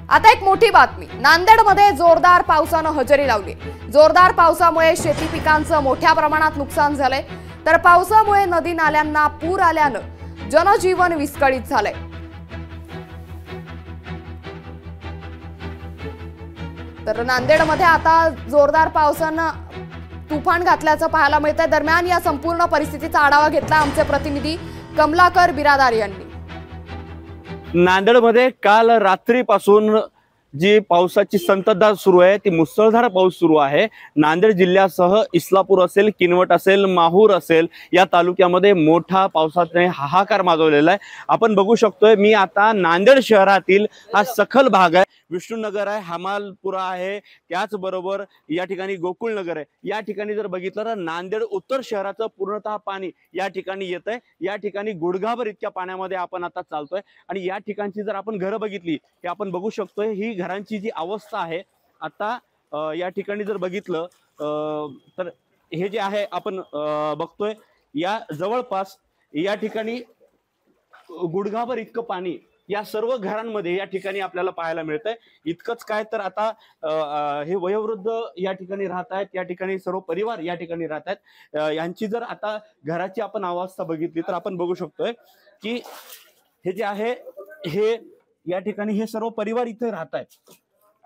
आता एक मोठी बातमी, नांदेडमध्ये जोरदार पावसानं हजेरी लावली। जोरदार पावसामुळे शेती पिकांचं मोठ्या प्रमाणात नुकसान झालंय, तर पावसामुळे नदी नाल्यांना पूर आल्यानं जनजीवन विस्कळीत झालंय। तर नांदेडमध्ये आता जोरदार पावसानं तुफान घातल्याचं पाहायला मिळतंय। दरम्यान या संपूर्ण परिस्थितीचा आढावा घेतला आमचे प्रतिनिधी कमलाकर बिरादार यांनी। नांदेडमध्ये काल रात्रीपासून जी पावसाची संततधार सुरू आहे ती मुसळधार पाऊस सुरू आहे। नांदेड जिल्ह्यासह इस्लापूर असेल, किनवट असेल, माहूर असेल या तालुक्यामध्ये मोठा पावसाने हाहाकार माजवलेला आहे। आपण बघू शकतोय, मी आता नांदेड शहरातील हा सखल भाग आहे, विष्णुनगर आहे, हमालपुरा आहे, त्याचबरोबर या ठिकाणी गोकुळनगर आहे। या ठिकाणी जर बघितलं तर नांदेड उत्तर शहराचं पूर्णतः पाणी या ठिकाणी येतंय। या ठिकाणी गुडघाभर इतक्या पाण्यामध्ये आपण आता चालतोय आणि या ठिकाणची जर आपण घरं बघितली की आपण बघू शकतोय ही घरांची जी अवस्था आहे आता या ठिकाणी जर बघितलं तर हे जे आहे आपण बघतोय या जवळपास या ठिकाणी गुडघाभर इतकं पाणी या सर्व घरांमध्ये या ठिकाणी आपल्याला पाहायला मिळतंय। इतकंच काय तर आता हे वयोवृद्ध या ठिकाणी राहत आहेत, या ठिकाणी सर्व परिवार या ठिकाणी राहत आहेत। यांची जर आता घराची आपण अवस्था बघितली तर आपण बघू शकतोय की हे जे आहे हे या ठिकाणी हे सर्व परिवार इथे राहत आहेत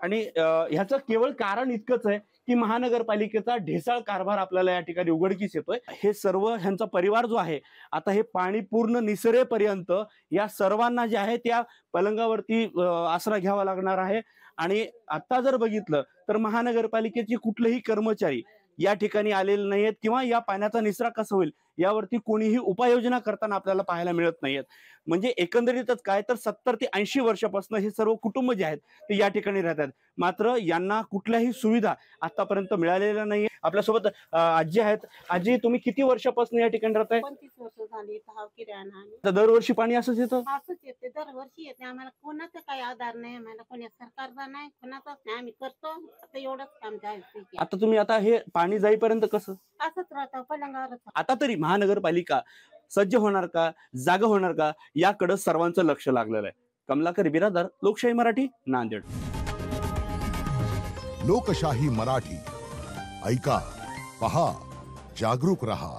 आणि ह्याचं केवळ कारण इतकंच आहे की महानगरपालिकेचा ढेसाळ कारभार आपल्याला या ठिकाणी उघडकीस येतोय। हे सर्व ह्यांचा परिवार जो आहे आता हे पाणी पूर्ण निसरेपर्यंत या सर्वांना जे आहे त्या पलंगावरती आसरा घ्यावा लागणार आहे। आणि आता जर बघितलं तर महानगरपालिकेचे कुठलेही कर्मचारी या ठिकाणी आलेले नाहीयेत किंवा या पाण्याचा निचरा कसा होईल यावरती कोणीही उपाययोजना करताना आपल्याला पाहायला मिळत नाहीयेत। म्हणजे एकंदरीतच काय तर 70 ते 80 वर्षापासून हे सर्व कुटुंब जे आहेत ते या ठिकाणी राहतात, मात्र यांना कुठल्याही सुविधा आतापर्यंत मिळालेल्या नाहीये। आपल्यासोबत आजी आहेत। आजी, तुम्ही किती वर्षापासून या ठिकाणी राहताय? 25 वर्ष झाली। किराणा दरवर्षी पाणी असंच येतं? असंच येते, दरवर्षी येते। आम्हाला कोणाचा काही आधार नाही, आम्हाला कोणी सरकारचा नाही, कोणाचाच नाही। आम्ही करतो आता एवढंच काम आहे। आता तुम्ही आता हे पाणी जाईपर्यंत कसं असंच राहतं पलंगावर। आता तरी महानगरपालिका सज्ज होणार का, जागा होणार का याकडे सर्वांचं लक्ष लागलेलं आहे। कमलाकर बिरादार, लोकशाही मराठी, नांदेड। लोकशाही मराठी ऐका, पहा, जागरूक रहा।